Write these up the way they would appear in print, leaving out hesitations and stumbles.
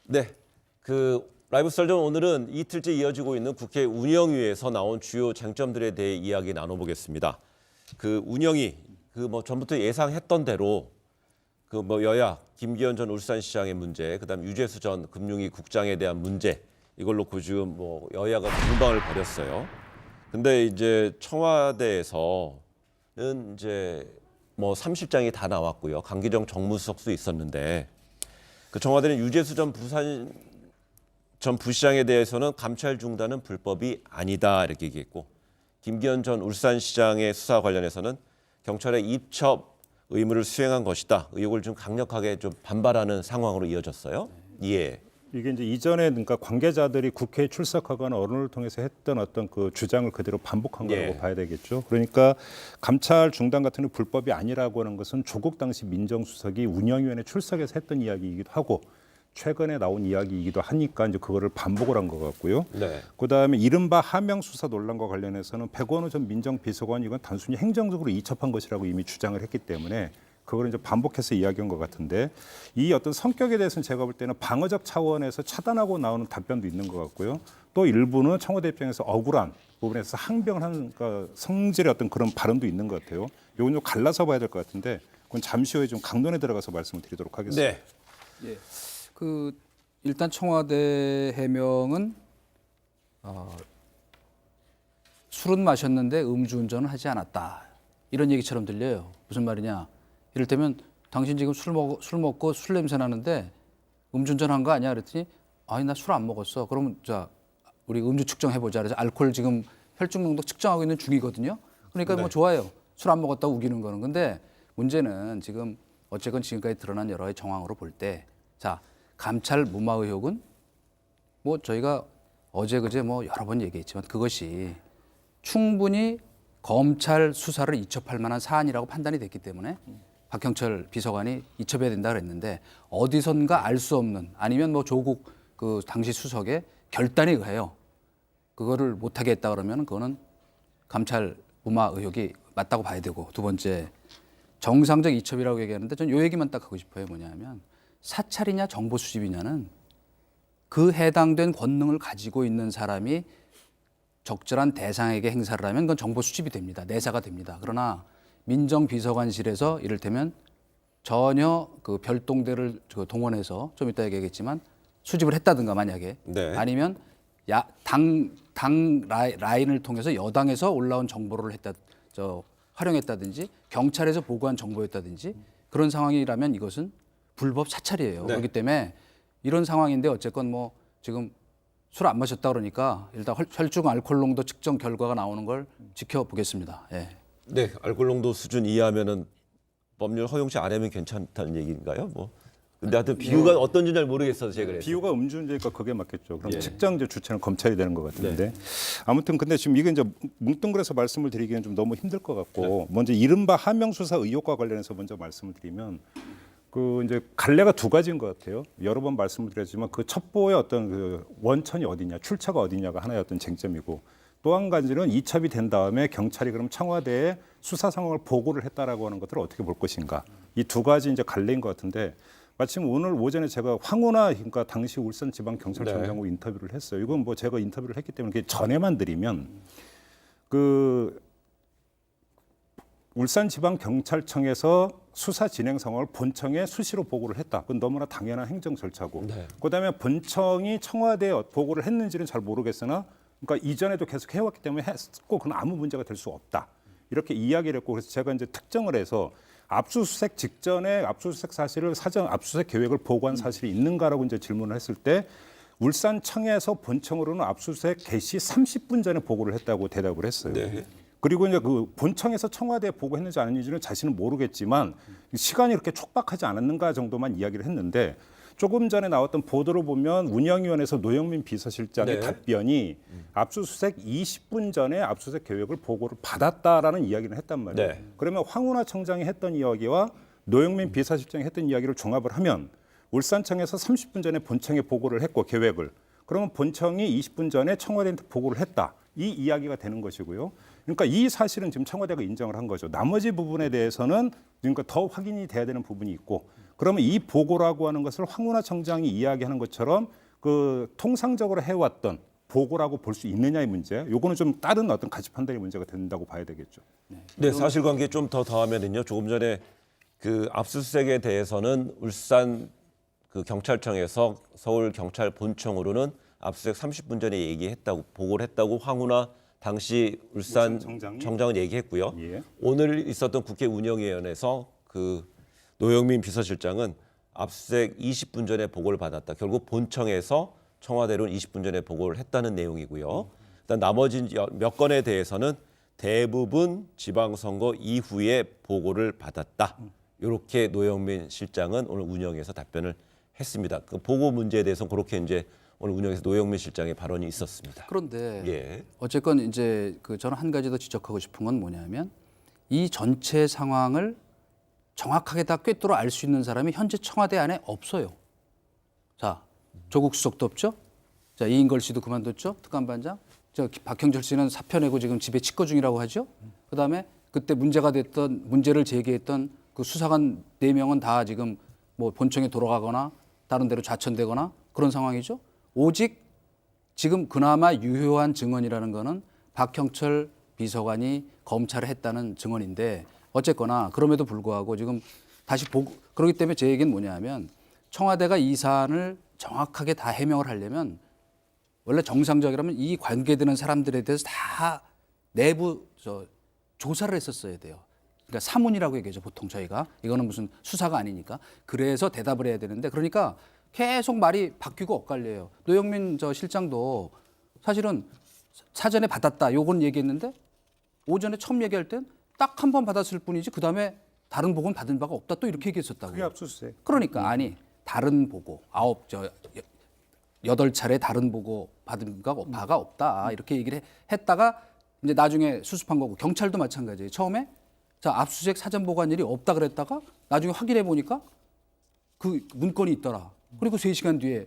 네, 그 라이브 썰전 오늘은 이틀째 이어지고 있는 국회 운영위에서 나온 주요 쟁점들에 대해 이야기 나눠보겠습니다. 그 운영위 뭐 전부터 예상했던 대로 그 뭐 여야 김기현 전 울산시장의 문제, 그다음 유재수 전 금융위 국장에 대한 문제 이걸로 지금 뭐 여야가 공방을 벌였어요. 근데 이제 청와대에서는 이제 뭐 30장이 다 나왔고요. 강기정 정무수석도 있었는데 그 청와대는 유재수 전 부시장에 대해서는 감찰 중단은 불법이 아니다 이렇게 얘기했고, 김기현 전 울산시장의 수사 관련해서는 경찰의 입첩 의무를 수행한 것이다. 의혹을 좀 강력하게 좀 반발하는 상황으로 이어졌어요. 예. 이게 이제 이전에 그러니까 관계자들이 국회에 출석하거나 언론을 통해서 했던 어떤 그 주장을 그대로 반복한 거라고 예. 봐야 되겠죠. 그러니까 감찰 중단 같은 게 불법이 아니라고 하는 것은 조국 당시 민정수석이 운영위원회 출석해서 했던 이야기이기도 하고 최근에 나온 이야기이기도 하니까 이제 그거를 반복을 한 것 같고요. 네. 그다음에 이른바 하명 수사 논란과 관련해서는 백원우 전 민정비서관이 이건 단순히 행정적으로 이첩한 것이라고 이미 주장을 했기 때문에 그걸 이제 반복해서 이야기한 것 같은데, 이 어떤 성격에 대해서는 제가 볼 때는 방어적 차원에서 차단하고 나오는 답변도 있는 것 같고요. 또 일부는 청와대 입장에서 억울한 부분에서 항변을 하는 그러니까 성질의 어떤 그런 발언도 있는 것 같아요. 이건 좀 갈라서 봐야 될 것 같은데 그건 잠시 후에 좀 강론에 들어가서 말씀을 드리도록 하겠습니다. 네. 예. 일단 청와대 해명은 술은 마셨는데 음주운전은 하지 않았다. 이런 얘기처럼 들려요. 무슨 말이냐? 이를테면 당신 지금 술 먹고 술 냄새 나는데 음주운전한 거 아니야? 그랬더니 아니 나 술 안 먹었어. 그러면 자 우리 음주 측정해 보자. 그래서 알코올 지금 혈중 농도 측정하고 있는 중이거든요. 그러니까 뭐 좋아요. 술 안 먹었다고 우기는 거는. 근데 문제는 지금 어쨌건 지금까지 드러난 여러 가지 정황으로 볼 때 자 감찰 무마 의혹은 뭐 저희가 어제 그제 뭐 여러 번 얘기했지만 그것이 충분히 검찰 수사를 이첩할 만한 사안이라고 판단이 됐기 때문에 박형철 비서관이 이첩해야 된다 그랬는데 어디선가 알 수 없는 아니면 뭐 조국 그 당시 수석의 결단에 의해요. 그거를 못하게 했다 그러면 그거는 감찰 무마 의혹이 맞다고 봐야 되고, 두 번째 정상적 이첩이라고 얘기하는데 전 요 얘기만 딱 하고 싶어요. 뭐냐면 사찰이냐 정보 수집이냐는 그 해당된 권능을 가지고 있는 사람이 적절한 대상에게 행사를 하면 그건 정보 수집이 됩니다. 내사가 됩니다. 그러나 민정비서관실에서 이를테면 전혀 그 별동대를 동원해서 좀 이따 얘기하겠지만 수집을 했다든가 만약에 네. 아니면 당 라인을 통해서 여당에서 올라온 정보를 활용했다든지 경찰에서 보고한 정보였다든지 그런 상황이라면 이것은 불법 사찰이에요. 네. 그렇기 때문에 이런 상황인데 어쨌건 뭐 지금 술 안 마셨다 그러니까 일단 혈중 알코올 농도 측정 결과가 나오는 걸 지켜보겠습니다. 예. 네, 알코올 농도 수준 이하면은 법률 허용치 않으면 괜찮다는 얘기인가요? 뭐. 근데 하여튼 비유가 어떤지 잘 모르겠어서 제가 그래서. 비유가 음주운전이니까 그게 맞겠죠. 그럼 예. 측정제 주체는 검찰이 되는 것 같은데. 네. 아무튼 근데 지금 이게 이제 뭉뚱그려서 말씀을 드리기는 좀 너무 힘들 것 같고, 먼저 이른바 하명 수사 의혹과 관련해서 먼저 말씀을 드리면 그 이제 갈래가 두 가지인 것 같아요. 여러 번 말씀을 드렸지만 그 첩보의 어떤 그 원천이 어디냐, 출처가 어디냐가 하나의 어떤 쟁점이고, 또 한 가지는 이첩이 된 다음에 경찰이 그럼 청와대에 수사 상황을 보고를 했다라고 하는 것들을 어떻게 볼 것인가. 이 두 가지 이제 갈래인 것 같은데, 마침 오늘 오전에 제가 황운하 그러니까 당시 울산지방경찰청장하고 네. 인터뷰를 했어요. 이건 뭐 제가 인터뷰를 했기 때문에 전에만 드리면 그 울산지방경찰청에서 수사 진행 상황을 본청에 수시로 보고를 했다. 그건 너무나 당연한 행정 절차고. 네. 그다음에 본청이 청와대에 보고를 했는지는 잘 모르겠으나, 그러니까 이전에도 계속 해왔기 때문에 했고 그건 아무 문제가 될 수 없다. 이렇게 이야기를 했고, 그래서 제가 이제 특정을 해서 압수수색 직전에 압수수색 사실을 사전 압수수색 계획을 보고한 사실이 있는가라고 이제 질문을 했을 때 울산청에서 본청으로는 압수수색 개시 30분 전에 보고를 했다고 대답을 했어요. 네. 그리고 이제 그 본청에서 청와대에 보고했는지 안 했는지는 자신은 모르겠지만 시간이 그렇게 촉박하지 않았는가 정도만 이야기를 했는데, 조금 전에 나왔던 보도로 보면 운영위원회에서 노영민 비서실장의 네. 답변이 압수수색 20분 전에 압수수색 계획을 보고를 받았다라는 이야기를 했단 말이에요. 네. 그러면 황운하 청장이 했던 이야기와 노영민 비서실장이 했던 이야기를 종합을 하면 울산청에서 30분 전에 본청에 보고를 했고 계획을, 그러면 본청이 20분 전에 청와대한테 보고를 했다. 이 이야기가 되는 것이고요. 그러니까 이 사실은 지금 청와대가 인정을 한 거죠. 나머지 부분에 대해서는 그러니까 더 확인이 돼야 되는 부분이 있고 그러면 이 보고라고 하는 것을 황운하 청장이 이야기하는 것처럼 그 통상적으로 해왔던 보고라고 볼 수 있느냐의 문제. 요거는 좀 다른 어떤 가치 판단의 문제가 된다고 봐야 되겠죠. 네, 사실관계 좀 더 더하면은요. 조금 전에 그 압수수색에 대해서는 울산 그 경찰청에서 서울 경찰 본청으로는 압수수색 30분 전에 얘기했다고 보고를 했다고 황운하 당시 울산 청장은 얘기했고요. 예. 오늘 있었던 국회 운영위원회에서 그 노영민 비서실장은 압수수색 20분 전에 보고를 받았다. 결국 본청에서 청와대로 20분 전에 보고를 했다는 내용이고요. 일단 나머지 몇 건에 대해서는 대부분 지방선거 이후에 보고를 받았다. 이렇게 노영민 실장은 오늘 운영에서 답변을 했습니다. 그 보고 문제에 대해서는 그렇게 이제 오늘 운영에서 노영민 실장의 발언이 있었습니다. 그런데 예. 어쨌건 이제 그 저는 한 가지 더 지적하고 싶은 건 뭐냐면 이 전체 상황을 정확하게 다 꿰뚫어 알 수 있는 사람이 현재 청와대 안에 없어요. 자, 조국 수석도 없죠. 자, 이인걸 씨도 그만뒀죠. 특감반장. 저 박형철 씨는 사표 내고 지금 집에 치과 중이라고 하죠. 그다음에 그때 문제를 제기했던 그 수사관 4명은 다 지금 뭐 본청에 돌아가거나 다른 데로 좌천되거나 그런 상황이죠. 오직 지금 그나마 유효한 증언이라는 거는 박형철 비서관이 검찰에 했다는 증언인데 어쨌거나 그럼에도 불구하고 지금 다시 보고 그렇기 때문에 제 얘기는 뭐냐면 청와대가 이 사안을 정확하게 다 해명을 하려면 원래 정상적이라면 이 관계되는 사람들에 대해서 다 내부 조사를 했었어야 돼요. 그러니까 사문이라고 얘기하죠. 보통 저희가. 이거는 무슨 수사가 아니니까. 그래서 대답을 해야 되는데 그러니까 계속 말이 바뀌고 엇갈려요. 노영민 실장도 사실은 사전에 받았다. 요건 얘기했는데 오전에 처음 얘기할 땐 딱 한 번 받았을 뿐이지 그다음에 다른 보고는 받은 바가 없다. 또 이렇게 얘기했었다고. 그게 압수수색. 그러니까 아니 다른 보고 8차례 다른 보고 받은 바가 없다. 이렇게 얘기를 했다가 이제 나중에 수습한 거고 경찰도 마찬가지예요. 처음에 자 압수수색 사전 보고한 일이 없다 그랬다가 나중에 확인해 보니까 그 문건이 있더라. 그리고 3시간 뒤에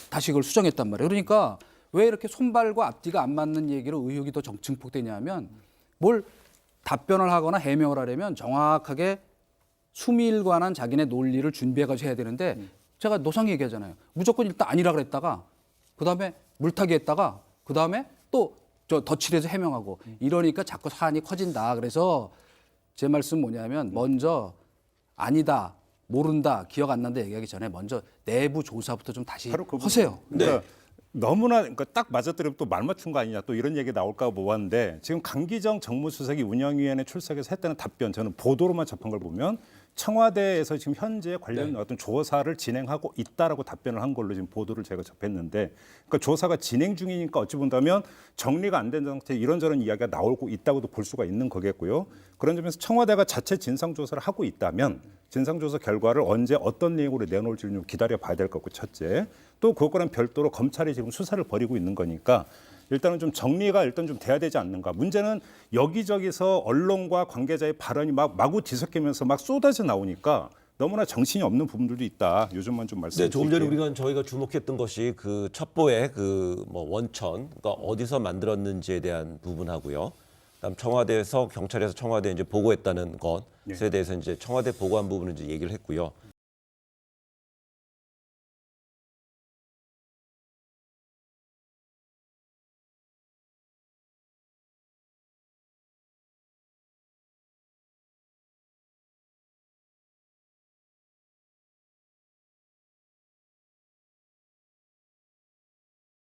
다시 그걸 수정했단 말이에요. 그러니까 왜 이렇게 손발과 앞뒤가 안 맞는 얘기로 의혹이 더 증폭되냐면 뭘 답변을 하거나 해명을 하려면 정확하게 수밀관한 자기네 논리를 준비해가지고 해야 되는데 제가 노상 얘기하잖아요. 무조건 일단 아니라 그랬다가 그다음에 물타기 했다가 그다음에 또 저 덧칠해서 해명하고 이러니까 자꾸 사안이 커진다. 그래서 제 말씀 뭐냐면 먼저 아니다, 모른다, 기억 안 난다 얘기하기 전에 먼저 내부 조사부터 좀 다시 바로 그 하세요. 그러니까 너무나 그러니까 딱 맞아떨어면 또 말 맞춘 거 아니냐 또 이런 얘기 나올까 보았는데 지금 강기정 정무수석이 운영위원회 출석해서 했다는 답변 저는 보도로만 접한 걸 보면 청와대에서 지금 현재 관련 어떤 조사를 진행하고 있다라고 답변을 한 걸로 지금 보도를 제가 접했는데 그러니까 조사가 진행 중이니까 어찌 본다면 정리가 안 된 상태에 이런저런 이야기가 나오고 있다고도 볼 수가 있는 거겠고요. 그런 점에서 청와대가 자체 진상조사를 하고 있다면 진상조사 결과를 언제 어떤 내용으로 내놓을지를 좀 기다려봐야 될 것 같고 첫째. 또 그것과는 별도로 검찰이 지금 수사를 벌이고 있는 거니까 일단은 좀 정리가 일단 좀 돼야 되지 않는가. 문제는 여기저기서 언론과 관계자의 발언이 막 마구 뒤섞이면서 막 쏟아져 나오니까 너무나 정신이 없는 부분들도 있다. 요즘만 좀 말씀드릴게요. 네, 조금 전에 저희가 주목했던 것이 그 첩보의 그 뭐 원천, 그러니까 어디서 만들었는지에 대한 부분하고요. 그다음 청와대에서 경찰에서 청와대에 이제 보고했다는 것에 대해서 이제 청와대 보고한 부분을 이제 얘기를 했고요.